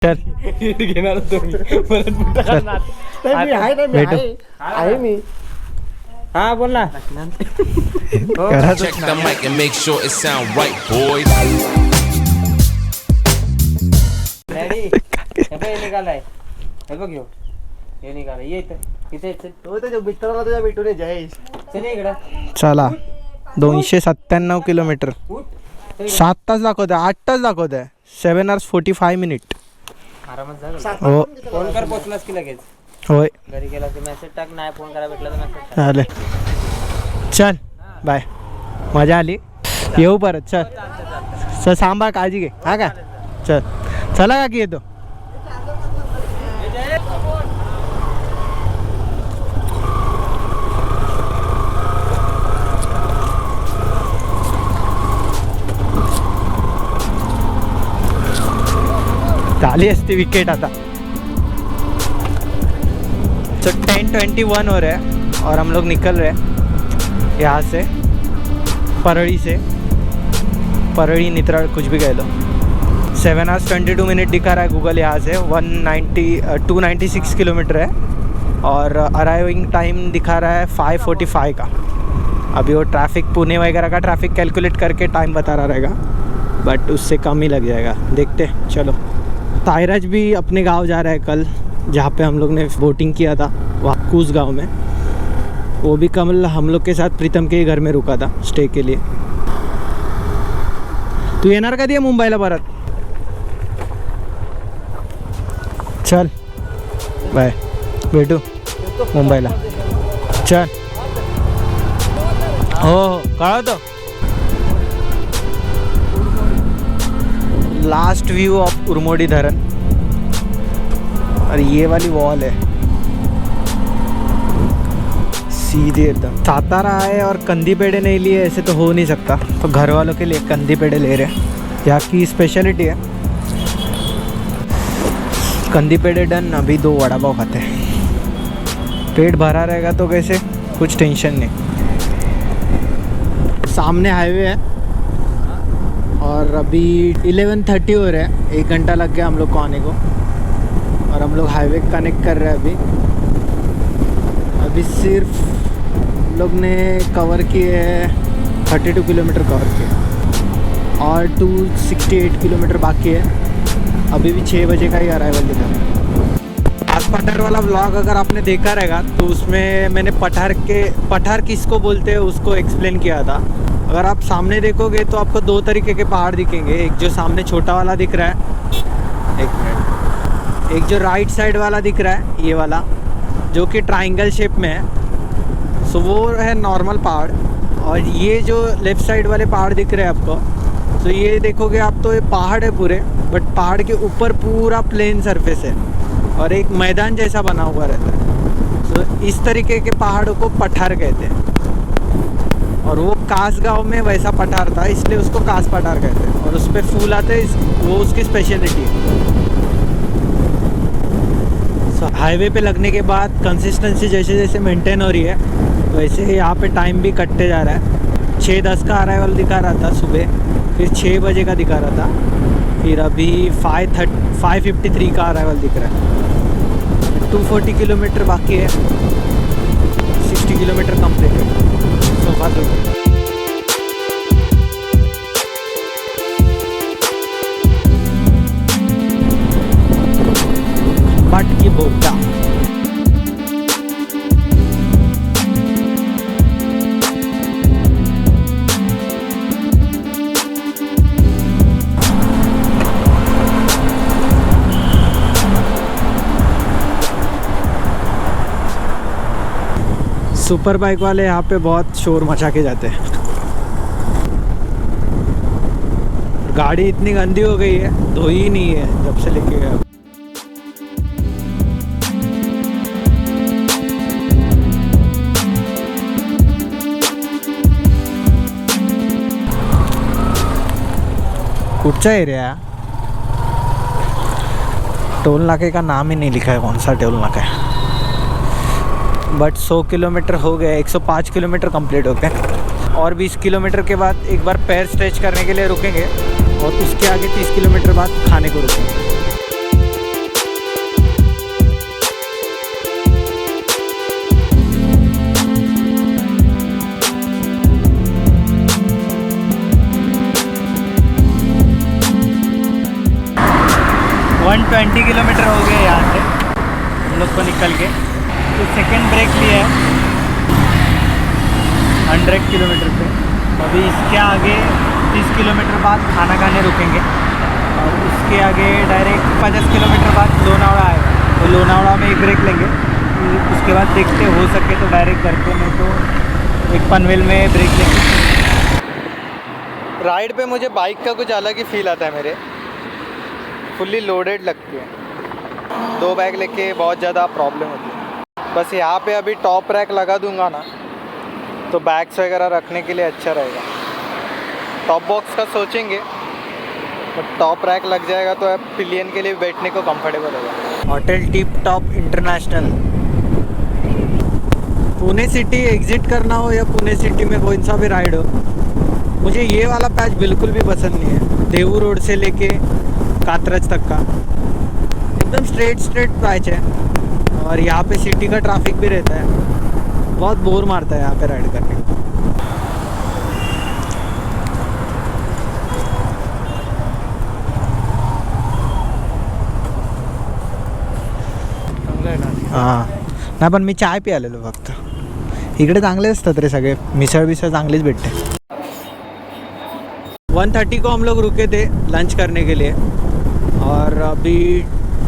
चल घेणार तुम्ही परत मोठा करणार. नाही, मी आहे ना, मी भेटू. आहे मी. हा बोल ना. Check the mic and make sure it sound right, boys. डॅडी हे बघ, हे निघालाय. हे बघ ह्यो. हे निघालाय. ये इथं. इथे चल. तो तुझ्या मित्राला तुझ्या भेटून ये जयेश. चल ये इकडं. चला 297 किलोमीटर, उठ. चल इकडं. 7 तास दाखवत आहे, 8 तास दाखवत आहे. 7 hours 45 minutes. आरामात जा. हो फोन कर, पोचलास की लगेच. होय घरी गेला की मेसेज टाक. नाही फोन करायला भेटला तर मेसेज टाक. चालेल. चल बाय, मजा आली. येऊ परत. चल चल, सांभाळ, काळजी घे. हा का? चल चला का की येतो. झाली असती विकेट आता. तो 10:21 हो रहा है और हम लोग निकल रहे हैं यहाँ से, परड़ी नित्राड़ कुछ भी कह लो. 7 hours 22 minutes दिखा रहा है गूगल यहाँ से. 296 किलोमीटर है और अराइविंग टाइम दिखा रहा है 5:45 का. अभी वो ट्रैफिक, पुणे वगैरह का ट्रैफिक कैलकुलेट करके टाइम बता रहा रहेगा, बट उससे कम ही लग जाएगा. देखते. चलो. तायराज भी अपने गांव जा रहा है कल, जहाँ पे हम लोग ने बोटिंग किया था, वाकूस गांव में. वो भी कल हम लोग के साथ प्रीतम के ही घर में रुका था स्टे के लिए. तू येणार कधी आहे मुंबईला परत? चल बाय, भेटू मुंबईला. चल. हो हो, कळवतो. लास्ट व्यू ऑफ उरमोडी धरण. और ये वाली वॉल है सीधे एकदम. सातारा आए और कंदी पेड़े नहीं लिए, ऐसे तो हो नहीं सकता. तो घर वालों के लिए कंदी पेड़े ले रहे हैं. यहाँ की स्पेशलिटी है कंदी पेड़े. डन. अभी 2 वड़ा पाव खाते हैं. पेट भरा रहेगा तो कैसे, कुछ टेंशन नहीं. सामने हाईवे है और अभी 11:30 हो रहे हैं. 1 घंटा लग गया हम लोग को आने को और हम लोग हाईवे कनेक्ट कर रहे हैं. अभी सिर्फ हम लोग ने कवर किए हैं 32 किलोमीटर कवर किए और 268 किलोमीटर बाकी है. अभी भी 6 बजे का ही अराइवल दिखा है. आज पठार वाला व्लॉग अगर आपने देखा रहेगा तो उसमें मैंने पठार किसको बोलते हैं उसको एक्सप्लेन किया था. अगर आप सामने देखोगे तो आपको 2 तरीके के पहाड़ दिखेंगे. एक जो सामने छोटा वाला दिख रहा है, एक मिनट, एक जो राइट साइड वाला दिख रहा है, ये वाला जो कि ट्रायंगल शेप में है, सो वो है नॉर्मल पहाड़. और ये जो लेफ़्ट साइड वाले पहाड़ दिख रहे हैं आपको, तो ये देखोगे आप तो ये पहाड़ है पूरे, बट पहाड़ के ऊपर पूरा प्लेन सरफेस है और एक मैदान जैसा बना हुआ रहता है. सो इस तरीके के पहाड़ों को पठार कहते हैं. और वो कास गांव में वैसा पठार था, इसलिए उसको कास पठार कहते हैं. और उस पर फूल आते हैं, वो उसकी स्पेशलिटी है. हाईवे पे लगने के बाद कंसिस्टेंसी जैसे जैसे मेंटेन हो रही है, वैसे ही यहाँ पे टाइम भी कटते जा रहा है. 6:10 का अराइवल दिखा रहा था सुबह, फिर 6 बजे का दिखा रहा था, फिर अभी 5:53 का अराइवल दिख रहा है. 240 किलोमीटर बाकी है. 60 किलोमीटर कम्प्लीट है. सो फार बट की बोलता. सुपर बाइक वाले यहाँ पे बहुत शोर मचा के जाते हैं. गाड़ी इतनी गंदी हो गई है, धोई ही नहीं है जब से लेके गया. कुचा एरिया. टोल नाके का नाम ही नहीं लिखा है कौन सा टोल नाका है. बट 100 किलोमीटर हो गए. 105 किलोमीटर कंप्लीट हो गए. और 20 किलोमीटर के बाद एक बार पैर स्ट्रेच करने के लिए रुकेंगे और उसके आगे 30 किलोमीटर बाद खाने को रुकेंगे। 120 किलोमीटर हो गए यहाँ से हम लोग को निकल के। तो सेकंड ब्रेक लिया है 100 किलोमीटर पे। अभी इसके आगे 30 किलोमीटर बाद खाना खाने रुकेंगे और उसके आगे डायरेक्ट 50 किलोमीटर बाद लोनावड़ा आएगा। तो लोनावड़ा में एक ब्रेक लेंगे, उसके बाद देखते हो सके तो डायरेक्ट करके, नहीं तो एक पनवेल में ब्रेक लेंगे। राइड पे मुझे बाइक का कुछ अलग ही फील आता है मेरे, फुल्ली लोडेड लगती है। 2 बैग लेके बहुत ज़्यादा प्रॉब्लम होती है। बस यहाँ पे अभी टॉप रैक लगा दूंगा ना तो बैग्स वगैरह रखने के लिए अच्छा रहेगा। टॉप बॉक्स का सोचेंगे, तो टॉप रैक लग जाएगा तो पिलियन के लिए बैठने को कंफर्टेबल होगा। Hotel tip top international. Pune city exit करना हो या पुणे सिटी में कोई सा भी राइड हो, मुझे ये वाला पैच बिल्कुल भी पसंद नहीं है। देहू रोड से लेके कात्रज तक का एकदम स्ट्रेट पैच है और यहाँ पे सिटी का ट्रैफिक भी रहता है, बहुत बोर मारता है यहाँ पे राइड करने को। हां नाही पण मी चाय प्यायलेलो फक्त। इकडे चांगले असतात रे सगळे, मिसळ विसळ चांगलीच भेटते। 1:30 को हम लोग रुके थे लंच करने के लिए और अभी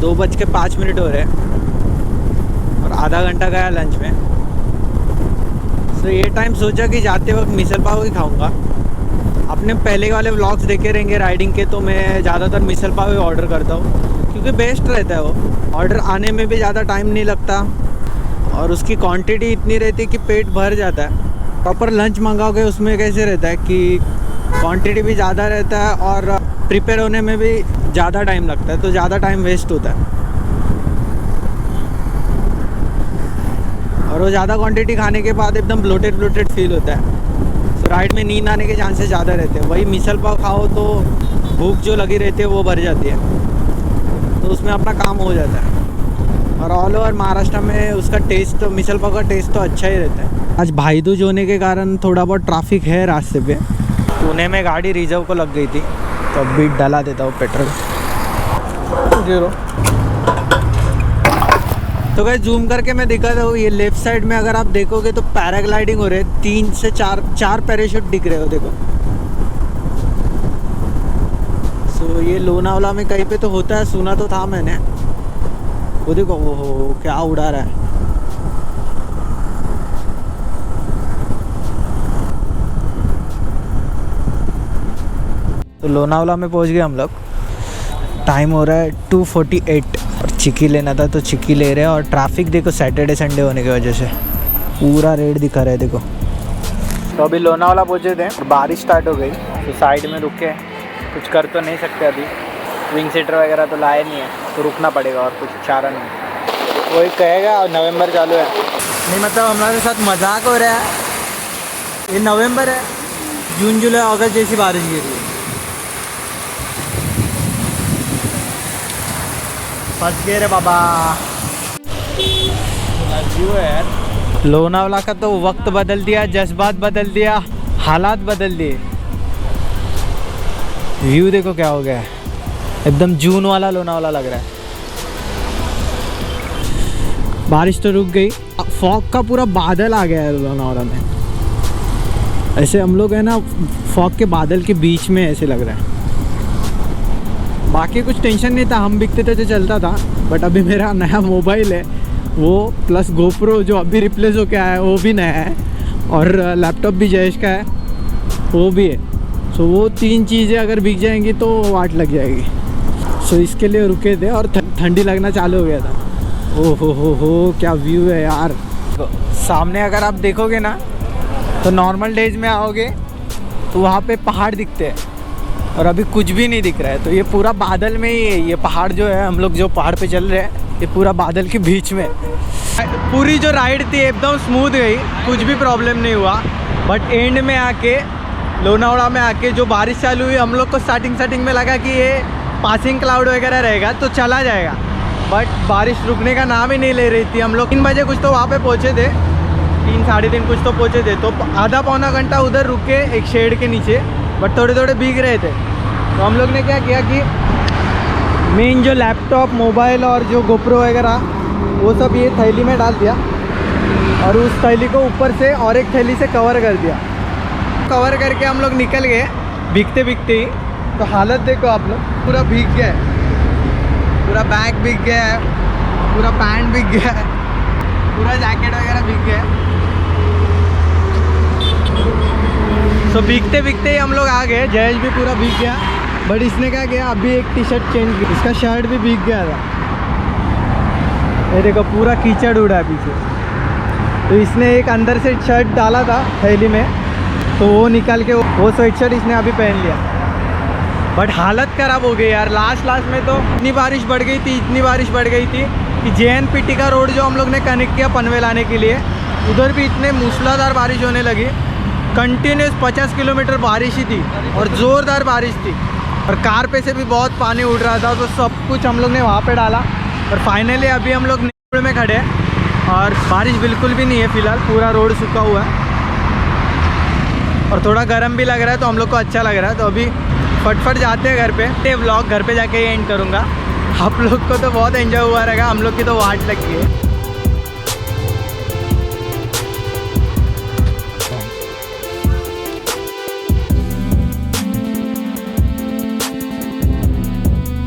2:05 हो रहे हैं और आधा घंटा गया लंच में। तो ये टाइम सोचा कि जाते वक्त मिसल पाव ही खाऊंगा। अपने पहले वाले व्लॉग्स देखे रहेंगे राइडिंग के, तो मैं ज़्यादातर मिसल पाव ही ऑर्डर करता हूँ क्योंकि बेस्ट रहता है वो। ऑर्डर आने में भी ज़्यादा टाइम नहीं लगता और उसकी क्वांटिटी इतनी रहती है कि पेट भर जाता है। प्रॉपर लंच मंगाओगे उसमें कैसे रहता है कि क्वांटिटी भी ज़्यादा रहता है और प्रिपेयर होने में भी ज़्यादा टाइम लगता है, तो ज़्यादा टाइम वेस्ट होता है। और वो ज़्यादा क्वांटिटी खाने के बाद एकदम ब्लोटेड फील होता है, तो राइड में नींद आने के चांसेस ज़्यादा रहते हैं। वही मिसल पाव खाओ तो भूख जो लगी रहती है वो भर जाती है, तो उसमें अपना काम हो जाता है। और ऑल ओवर महाराष्ट्र में उसका टेस्ट, तो मिसल पाव का टेस्ट तो अच्छा ही रहता है। आज भाई दूज होने के कारण थोड़ा बहुत ट्रैफिक है रास्ते पे। पुणे में गाड़ी रिजर्व को लग गई थी, तो अभी डला देता हूँ पेट्रोल। तो गाइस जूम करके मैं दिखाता हूँ, ये लेफ्ट साइड में अगर आप देखोगे तो पैराग्लाइडिंग हो रहे हैं। 3 से 4 पैराशूट दिख रहे हो, देखो। सो ये लोनावला में कहीं पे तो होता है, सुना तो था मैंने। वो देखो वो क्या उड़ा रहा है। तो लोनावला में पहुंच गए हम लोग। टाइम हो रहा है 2:48 और चिक्की लेना था तो चिक्की ले रहे हैं। और ट्रैफिक देखो सैटरडे संडे होने की वजह से पूरा रेड दिखा रहा है, देखो। तो अभी लोनावला पहुंचे थे, बारिश स्टार्ट हो गई तो साइड में रुके। कुछ कर तो नहीं सकते अभी, विंग सीटर वगैरह तो लाए नहीं है, तो रुकना पड़ेगा और कुछ चारा नहीं। वही कहेगा और नवंबर चालू है नहीं, मतलब हमारे साथ मजाक हो रहा है। ये नवंबर है, जून जुलाई अगस्त जैसी बारिश गिर रही है। फंस गए रे बाबा। लोनावला का तो वक्त बदल दिया, जज्बात बदल दिया, हालात बदल दिए। व्यू देखो क्या हो गया है, एकदम जून वाला लोनावला लग रहा है। बारिश तो रुक गई, फॉग का पूरा बादल आ गया है लोनावला में। ऐसे हम लोग है ना फॉग के बादल के बीच में ऐसे लग रहा है। बाकी कुछ टेंशन नहीं था, हम बिकते थे तो चलता था। बट अभी मेरा नया मोबाइल है वो, प्लस गोप्रो जो अभी रिप्लेस हो के आया है वो भी नया है, और लैपटॉप भी जयेश का है वो भी है। सो वो 3 चीज़ें अगर बिक जाएंगी तो वाट लग जाएगी। सो इसके लिए रुके थे और ठंडी लगना चालू हो गया था। ओ हो क्या व्यू है यार। सामने अगर आप देखोगे ना तो नॉर्मल डेज में आओगे तो वहाँ पे पहाड़ दिखते हैं और अभी कुछ भी नहीं दिख रहा है। तो ये पूरा बादल में ही है, ये पहाड़ जो है, हम लोग जो पहाड़ पे चल रहे हैं ये पूरा बादल के बीच में। पूरी जो राइड थी एकदम स्मूथ गई, कुछ भी प्रॉब्लम नहीं हुआ। बट एंड में आके लोनावड़ा में आके जो बारिश चालू हुई, हम लोग को स्टार्टिंग में लगा कि ये पासिंग क्लाउड वगैरह रहेगा तो चला जाएगा, बट बारिश रुकने का नाम ही नहीं ले रही थी। हम लोग 3 बजे कुछ तो वहाँ पे पहुँचे थे, 3 साढ़े 3 कुछ तो पहुँचे थे। तो आधा पौना घंटा उधर रुके एक शेड के नीचे, बट थोड़े भीग रहे थे। तो हम लोग ने क्या किया कि मेन जो लैपटॉप मोबाइल और जो गोप्रो वगैरह वो सब ये थैली में डाल दिया और उस थैली को ऊपर से और एक थैली से कवर कर दिया। कवर करके हम लोग निकल गए भीगते भीगते ही। तो हालत देखो आप लोग, पूरा भीग गया है, पूरा बैग भीग गया है, पूरा पैंट भीग गया है, पूरा जैकेट वगैरह भीग गया है। तो भीगते भीगते ही हम लोग आ गए। जयेश भी पूरा भीग गया, बट इसने क्या किया, अभी एक टी शर्ट चेंज की, इसका शर्ट भी भीग गया था। ये देखो पूरा कीचड़ उड़ा है पीछे। तो इसने एक अंदर से शर्ट डाला था थैली में, तो वो निकाल के वो स्वेट शर्ट इसने अभी पहन लिया। बट हालत ख़राब हो गई यार। लास्ट में तो इतनी बारिश बढ़ गई थी, इतनी बारिश बढ़ गई थी कि JNPT का रोड जो हम लोग ने कनेक्ट किया पनवेल आने के लिए, उधर भी इतने मूसलाधार बारिश होने लगी। कंटिन्यूस 50 किलोमीटर बारिश ही थी और ज़ोरदार बारिश थी। और कार पे से भी बहुत पानी उड़ रहा था। तो सब कुछ हम लोग ने वहाँ पे डाला और फाइनली अभी हम लोग निपुण में खड़े हैं और बारिश बिल्कुल भी नहीं है फ़िलहाल, पूरा रोड सूखा हुआ है और थोड़ा गर्म भी लग रहा है। तो हम लोग को अच्छा लग रहा है। तो अभी फटफट जाते हैं घर पे। ये व्लॉग घर पे जाके एंड करूँगा। आप लोग को तो बहुत एंजॉय हुआ रहेगा, हम लोग की तो वाट लगी है।